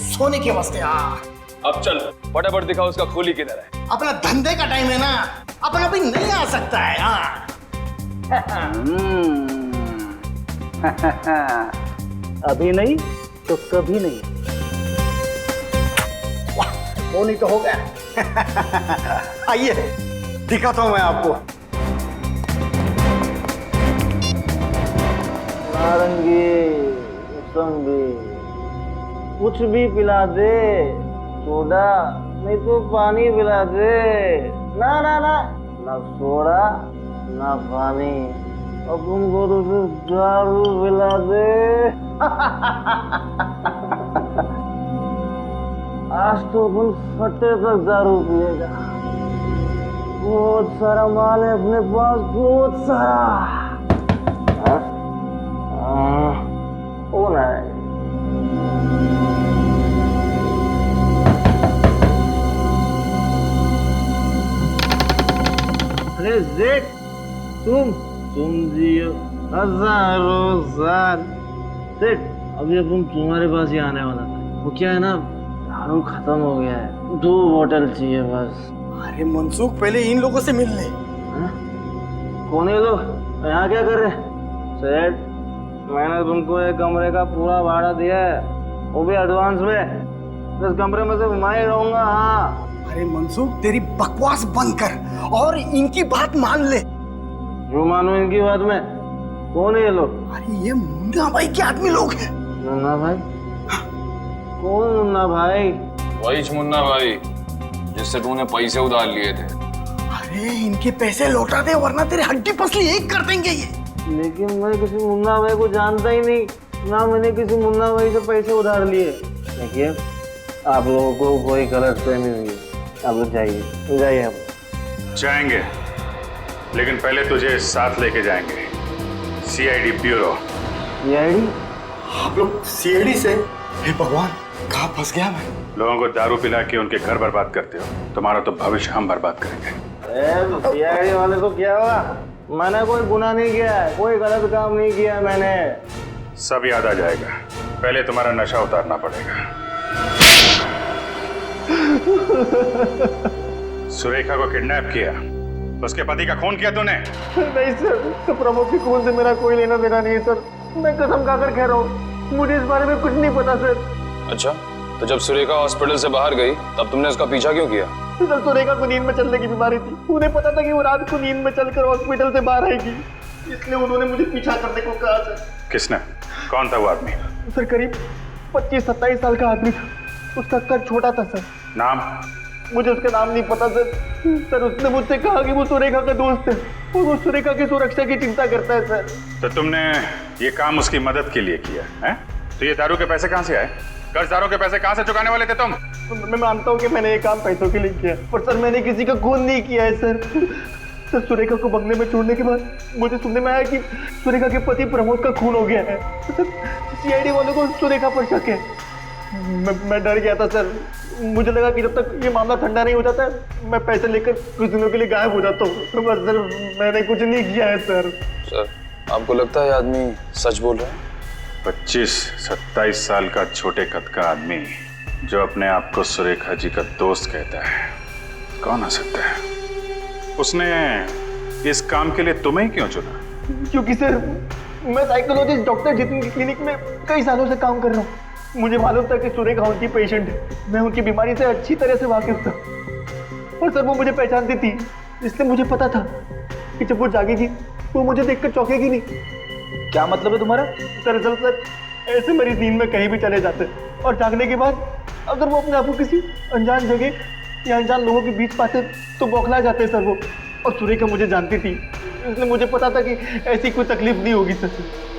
B: सोने के वास्ते।
N: अब चल फटाफट दिखा उसका खोली किधर है।
B: अपना धंधे का टाइम है ना, अपन अभी नहीं आ सकता है।
G: अभी नहीं तो कभी नहीं।
B: वाह, वो नहीं तो हो गया। आइए दिखाता हूं मैं आपको।
G: नारंगी, मौसम्बी, कुछ भी पिला दे, सोडा नहीं तो पानी पिला दे। ना ना ना, ना सोडा ना पानी, अब तुमको तो सिर्फ दारू पिला दे। आज तो अपन फटे तक दारू पिएगा। बहुत सारा माल है अपने पास, बहुत सारा। कौन है? अरे जेठ, तुम जियो हजारों साल। सेठ, अभी अपन तुम्हारे पास ही आने वाला था। वो क्या है ना, दारू खत्म हो गया है, 2 बोतल चाहिए बस।
B: अरे मनसुख, पहले इन लोगों से मिल ले।
G: कौन है लोग? यहाँ क्या कर रहे? सेठ, मैंने तुमको एक कमरे का पूरा भाड़ा दिया है, वो भी एडवांस में। इस कमरे में से मैं ही रहूंगा। हाँ।
B: अरे मनसुख, तेरी बकवास बंद कर और इनकी बात मान ले।
G: जो मानो इनकी बात में? कौन है ये लोग?
B: अरे ये मुन्ना भाई के आदमी लोग हैं।
G: मुन्ना भाई? कौन मुन्ना भाई?
N: वही मुन्ना भाई जिससे तूने पैसे उधार लिए थे।
B: अरे इनके पैसे लौटा दे वरना तेरे हड्डी पसली एक कर देंगे ये।
G: लेकिन मैं किसी मुन्ना भाई को जानता ही नहीं, ना मैंने किसी मुन्ना भाई से पैसे उधार लिए। देखिए, आप लोगों को कोई गलत फहमी हुई है, आप लोग जाइए। आप
D: जाएंगे, लेकिन पहले तुझे साथ लेके जाएंगे सीआईडी ब्यूरो।
G: सीआईडी?
B: आप लोग सीआईडी से? हे भगवान, कहाँ फंस गया मैं?
D: लोगों को दारू पिला के उनके घर बर्बाद करते हो, तुम्हारा तो भविष्य हम बर्बाद करेंगे।
G: तो सीआईडी वाले को क्या हुआ? मैंने कोई गुनाह नहीं किया है, कोई गलत काम नहीं किया मैंने।
D: सब याद आ जाएगा, पहले तुम्हारा नशा उतारना पड़ेगा। सुरेखा को किडनैप किया, उसके पति का खून किया तूने?
C: नहीं सर, तो प्रमोद के खून से मेरा कोई लेना देना नहीं है सर। मैं कसम खाकर कह रहा हूँ, मुझे इस बारे में कुछ नहीं पता सर।
N: अच्छा, तो जब सुरेखा हॉस्पिटल से बाहर गई तब तुमने उसका पीछा क्यों किया?
C: सर, सुरेखा को नींद में चलने की बीमारी थी। उन्हें पता था कि वो रात को नींद में चलकर हॉस्पिटल से बाहर आएगी, इसलिए उन्होंने मुझे पीछा करने को कहा सर।
D: किसने? कौन था वो आदमी?
C: सर, करीब 25-27 साल का आदमी था। उसका कद छोटा था सर।
D: नाम?
C: मुझे उसका नाम नहीं पता सर। सर, उसने मुझसे कहा कि वो सुरेखा का दोस्त है और वो सुरेखा की सुरक्षा की चिंता करता है सर।
D: तो तुमने ये काम उसकी मदद के लिए किया है? तो ये दारू के पैसे कहाँ से आए? कर्जदारों के पैसे कहाँ से चुकाने वाले थे तुम?
C: मैं मानता हूँ कि मैंने ये काम पैसों के लिए किया, पर सर मैंने किसी का खून नहीं किया है सर। सर, सुरेखा को बंगले में छोड़ने के बाद मुझे सुनने में आया कि सुरेखा के पति प्रमोद का खून हो गया है। सर, सीआईडी वालों को सुरेखा पर शक है। मैं डर गया था सर। मुझे लगा कि जब तक ये मामला ठंडा नहीं हो जाता मैं पैसे लेकर कुछ दिनों के लिए गायब हो जाता हूँ। बस सर, मैंने कुछ नहीं किया है सर।
N: सर, आपको लगता है आदमी सच बोल रहा है?
D: 25-27 साल का छोटे कद का आदमी जो अपने आप को सुरेखा जी का दोस्त कहता है, कौन आ सकता है? उसने इस काम के लिए तुम्हें क्यों चुना?
C: क्योंकि सर, मैं साइकोलॉजिस्ट डॉक्टर जितन की क्लिनिक में कई सालों से काम कर रहा हूँ। मुझे मालूम था कि सुरेखा उनकी पेशेंट है। मैं उनकी बीमारी से अच्छी तरह से वाकिफ था और सर वो मुझे पहचानती थी, इसलिए मुझे पता था कि जब वो जागेगी वो मुझे देखकर चौंकेगी नहीं।
F: क्या मतलब है तुम्हारा?
C: दरअसल सर, ऐसे मरीज नींद में कहीं भी चले जाते हैं और जागने के बाद अगर वो अपने आप को किसी अनजान जगह या अनजान लोगों के बीच पाते तो बौखला जाते सर वो। और सुरेखा मुझे जानती थी, इसलिए मुझे पता था कि ऐसी कोई तकलीफ नहीं होगी सर।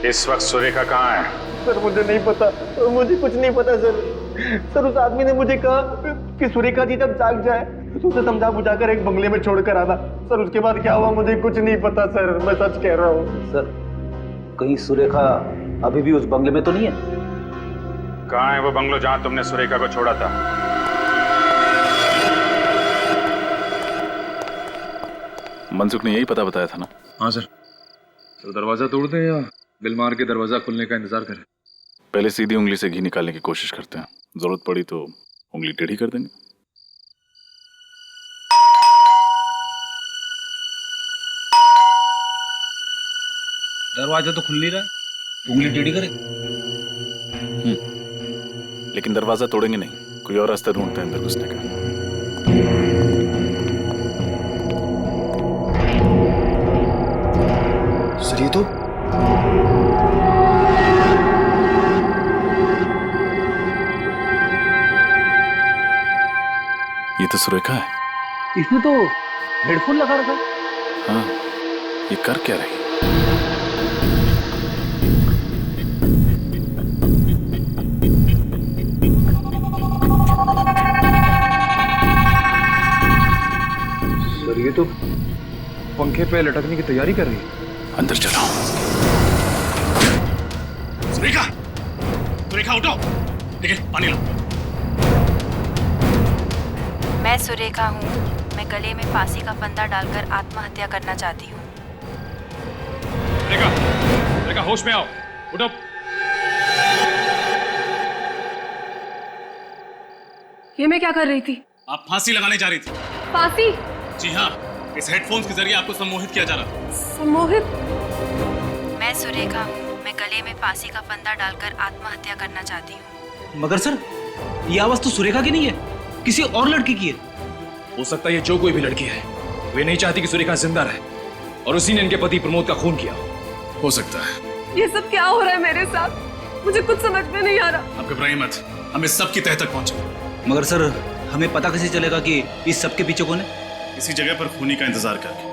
D: इस वक्त सुरेखा कहाँ है?
C: सर, मुझे नहीं पता, मुझे कुछ नहीं पता सर। सर, उस आदमी ने मुझे कहा कि सुरेखा जी जब जाग जाए तो उसे समझा बुझाकर एक बंगले में छोड़कर आना। सर, उसके बाद क्या हुआ मुझे कुछ नहीं पता सर, मैं सच कह रहा हूँ।
F: सर, कहीं सुरेखा अभी भी उस बंगले में तो नहीं है?
D: कहाँ है वो बंगलो जहाँ तुमने सुरेखा को छोड़ा था?
E: मनसुख ने यही पता बताया था ना?
J: हाँ सर।
N: तो दरवाजा तोड़ दें या बिल मार के दरवाजा खुलने का इंतजार करें?
E: पहले सीधी उंगली से घी निकालने की कोशिश करते हैं, जरूरत पड़ी तो उंगली टेढ़ी कर देंगे।
F: दरवाजा तो खुल नहीं रहा है, उंगली टेढ़ी करे।
E: लेकिन दरवाजा तोड़ेंगे नहीं, कोई और रास्ता ढूंढते हैं अंदर घुसने का।
I: सर ये तो
E: सुरेखा है।
F: इसने तो हेडफोन लगा रखा।
E: हाँ, ये कर क्या रही?
N: सर ये तो पंखे पे लटकने की तैयारी कर रही है।
E: अंदर चलो।
D: सुरेखा, सुरेखा उठो। ठीक है, पानी लो।
O: मैं सुरेखा हूँ। मैं गले में फांसी का फंदा डालकर आत्महत्या करना चाहती हूँ।
D: सुरेखा, सुरेखा होश में आओ, उठो।
A: ये मैं क्या कर रही थी?
D: आप फांसी लगाने जा रही थी।
A: फांसी?
D: जी हाँ, इस हेडफोन्स के जरिए आपको सम्मोहित किया जा रहा था।
A: सम्मोहित?
O: मैं सुरेखा हूँ। मैं गले में फांसी का फंदा डालकर आत्महत्या करना चाहती हूँ।
F: मगर सर, ये आवाज तो सुरेखा की नहीं है, किसी और लड़की की है।
N: हो सकता है ये जो कोई भी लड़की है, वे नहीं चाहती कि सुरेखा जिंदा रहे और उसी ने इनके पति प्रमोद का खून किया।
E: हो सकता है।
A: ये सब क्या हो रहा है मेरे साथ? मुझे कुछ समझ में नहीं आ रहा।
E: आप घबराइए मत, हम इस सब की तह तक पहुंचे।
F: मगर सर, हमें पता कैसे चलेगा कि इस सब के पीछे कौन है?
E: इसी जगह पर खूनी का इंतजार करके,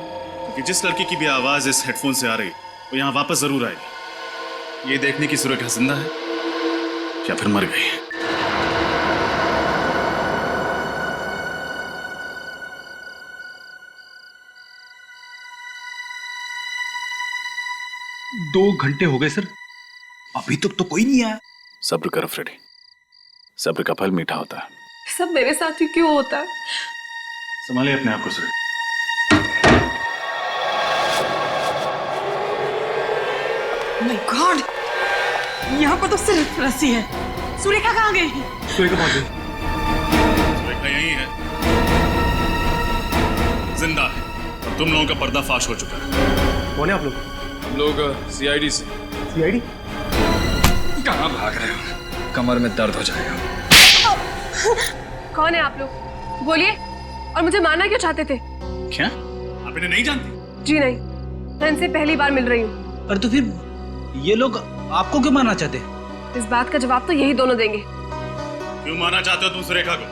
E: क्योंकि जिस लड़की की भी आवाज इस हेडफोन से आ रही वो यहाँ वापस जरूर आएगी। ये देखने की सुरेखा जिंदा है या फिर मर गई है।
F: दो घंटे हो गए सर, अभी तक तो कोई नहीं आया।
E: सब्र करो फ्रेडी, सब्र का फल मीठा होता है।
A: सब मेरे साथ ही क्यों होता है?
E: संभालिए अपने आप को सुरेखा।
K: माय गॉड, यहाँ पर तो सिर्फ रस्सी है। सुरेखा कहाँ गई?
N: सुरेखा पहुंच गई।
E: सुरेखा यही है, जिंदा है। और तुम लोगों का पर्दाफाश हो चुका है।
N: कौन है आप लोग? हम लोग सीआईडी से। सीआईडी? कहाँ भाग रहे हो? कमर में दर्द हो जाएगा।
A: कौन है आप लोग? बोलिए। और मुझे मारना क्यों चाहते थे?
E: क्या आप इन्हें नहीं जानती?
A: जी नहीं, मैं इनसे पहली बार मिल रही हूँ।
F: पर तो फिर ये लोग आपको क्यों मारना चाहते?
A: इस बात का जवाब तो यही दोनों देंगे।
E: क्यों मारना चाहते हो तुम सुरेखा को?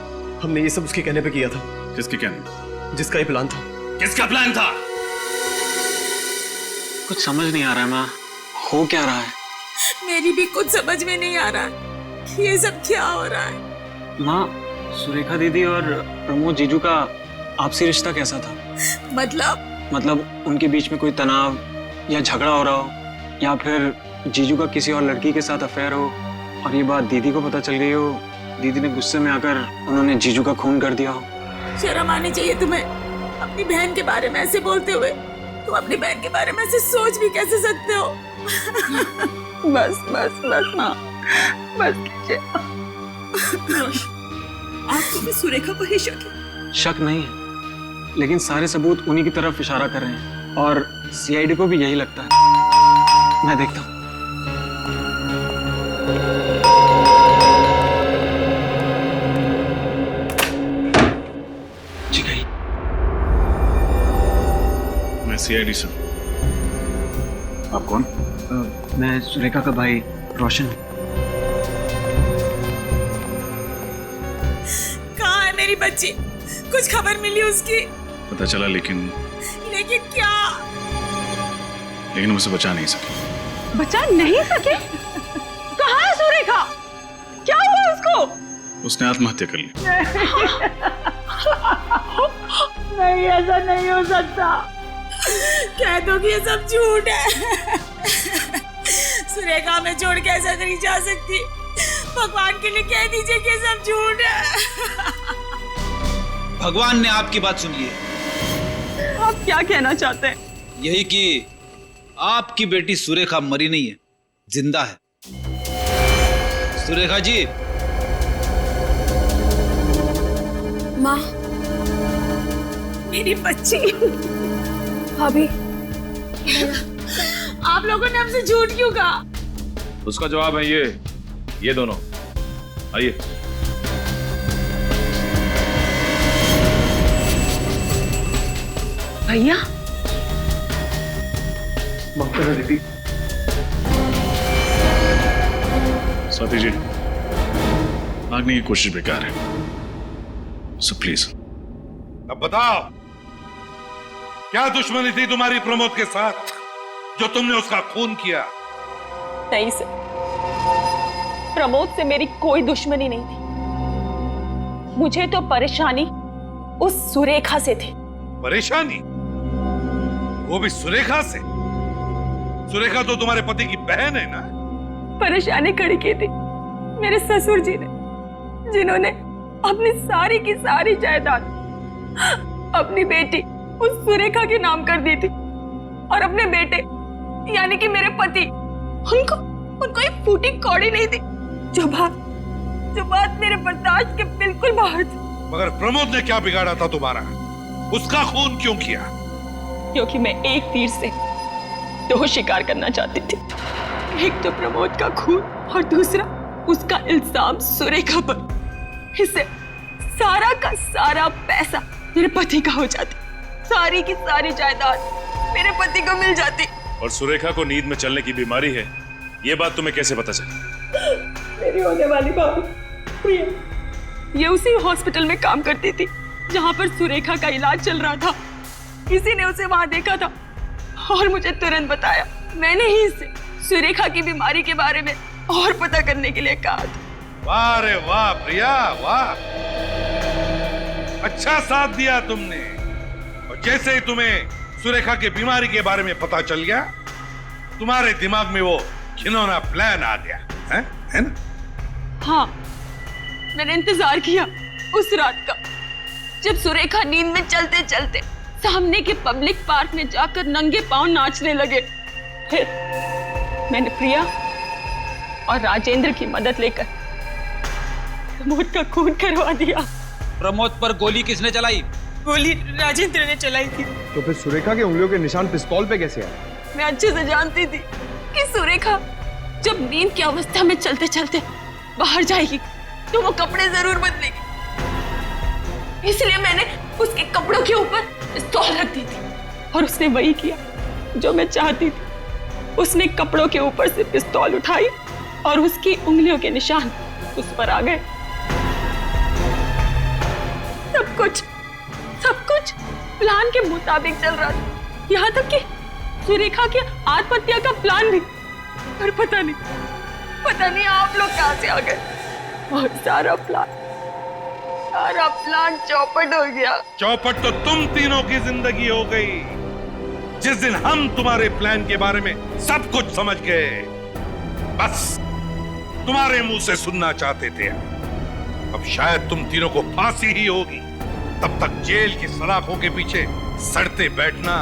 I: हमने ये सब उसके कहने पे किया था।
E: किसके कहने?
I: जिसका ही प्लान था।
E: किसका प्लान था?
P: कुछ समझ नहीं आ रहा है माँ, हो क्या रहा है?
K: मेरी भी कुछ समझ में नहीं आ रहा है, ये सब क्या हो रहा है।
P: माँ, सुरेखा दीदी और प्रमोद जीजू का आपसी रिश्ता कैसा था?
K: मतलब
P: उनके बीच में कोई तनाव या झगड़ा हो रहा हो, या फिर जीजू का किसी और लड़की के साथ अफेयर हो और ये बात दीदी को पता चल गई हो, दीदी ने गुस्से में आकर उन्होंने जीजू का खून कर दिया हो।
K: शर्म आनी चाहिए तुम्हें अपनी बहन के बारे में ऐसे बोलते हुए। तुम अपनी बहन के बारे में ऐसे सोच भी कैसे सकते हो? बस बस बस माँ, बस कीजिए। आपको भी सुरेखा पर ही शक है?
P: शक नहीं है, लेकिन सारे सबूत उन्हीं की तरफ इशारा कर रहे हैं और सीआईडी को भी यही लगता है। मैं देखता हूँ। जी गई।
E: मैं सीआईडी से। आप कौन?
P: मैं सुरेखा का भाई रोशन हूँ।
K: कहाँ है मेरी बच्ची? कुछ खबर मिली उसकी?
E: पता चला, लेकिन
K: क्या?
E: लेकिन उसे बचा नहीं सके।
K: बचा नहीं सके? कहाँ है सुरेखा? क्या हुआ उसको?
E: उसने आत्महत्या कर ली।
K: नहीं, ऐसा नहीं हो सकता। कह दो कि ये सब झूठ है। सुरेखा में छोड़ के ऐसा नहीं जा सकती। भगवान के लिए कह दीजिए कि ये सब झूठ है।
F: भगवान ने आपकी बात सुन ली है।
K: आप क्या कहना चाहते हैं?
F: यही कि आपकी बेटी सुरेखा मरी नहीं है, जिंदा है। सुरेखा जी।
K: माँ, मेरी बच्ची।
A: भाभी,
K: आप लोगों ने हमसे झूठ क्यों कहा?
N: उसका जवाब है ये दोनों। आइए।
H: भैया,
I: दीदी।
E: स्वाति जी, भागने की कोशिश बेकार है, सो प्लीज
L: अब बताओ, क्या दुश्मनी थी तुम्हारी प्रमोद के साथ जो तुमने उसका खून किया?
H: नहीं सर, प्रमोद से मेरी कोई दुश्मनी नहीं थी। मुझे तो परेशानी उस सुरेखा से थी।
L: परेशानी? वो भी सुरेखा से? सुरेखा तो तुम्हारे पति की बहन है ना?
H: परेशानी खड़ी की थी मेरे ससुर जी ने, जिन्होंने अपनी सारी की सारी जायदाद अपनी बेटी उस सुरेखा के नाम कर दी थी, और अपने बेटे यानी कि मेरे पति, उनको एक फूटी कौड़ी नहीं थी। जो बात मेरे बर्दाश्त के बिल्कुल बाहर थी।
L: मगर प्रमोद ने क्या बिगाड़ा था तुम्हारा? उसका खून क्यों किया?
H: क्योंकि मैं एक तीर से दो शिकार करना चाहती थी। एक तो प्रमोद का खून और दूसरा उसका इल्जाम सुरेखा पर। इससे सारा का सारा पैसा मेरे पति का हो जाता, सारी की सारी जायदाद मेरे पति को मिल जाती।
N: और सुरेखा को नींद में चलने की बीमारी है, ये बात तुम्हें कैसे पता चली?
H: मेरी होने वाली भाभी प्रिया, ये उसी हॉस्पिटल में काम करती थी जहां पर सुरेखा का इलाज चल रहा था। किसी ने उसे वहां देखा था और मुझे तुरंत बताया। मैंने ही इससे सुरेखा की बीमारी के बारे में और पता करने के लिए कहा था।
L: वाह रे वाह प्रिया, वाह, अच्छा साथ दिया तुमने। और जैसे ही तुम्हें सुरेखा की बीमारी के बारे में पता चल गया, तुम्हारे दिमाग में वो घिनौना प्लान आ गया है ना?
H: हाँ, मैंने इंतजार किया उस रात का, जब सुरेखा नींद में चलते चलते सामने के पब्लिक पार्क में जाकर नंगे पांव नाचने लगे। फिर मैंने प्रिया और राजेंद्र की मदद लेकर प्रमोद का खून करवा दिया।
F: प्रमोद पर गोली किसने चलाई?
H: गोली राजेंद्र ने चलाई थी।
I: तो फिर सुरेखा के उंगलियों के निशान पिस्तौल पे कैसे आए?
H: मैं अच्छे से जानती थी कि सुरेखा जब नींद की अवस्था में चलते चलते बाहर जाएगी तो वो कपड़े जरूर बदलेगी, इसलिए मैंने उसके कपड़ों के ऊपर पिस्तौल रख दी थी। और उसने वही किया जो मैं चाहती थी। उसने कपड़ों के ऊपर से पिस्तौल उठाई और उसकी उंगलियों के निशान उस पर आ गए। सब कुछ प्लान के मुताबिक चल रहा था, यहाँ तक कि सुरेखा के आत्महत्या का प्लान भी। पर पता नहीं आप लोग कहाँ से आ गए और सारा प्लान चौपट हो गया।
L: चौपट तो तुम तीनों की जिंदगी हो गई। जिस दिन हम तुम्हारे प्लान के बारे में सब कुछ समझ गए, बस तुम्हारे मुंह से सुनना चाहते थे। अब शायद तुम तीनों को फांसी ही होगी। तब तक जेल की सलाखों के पीछे सड़ते बैठना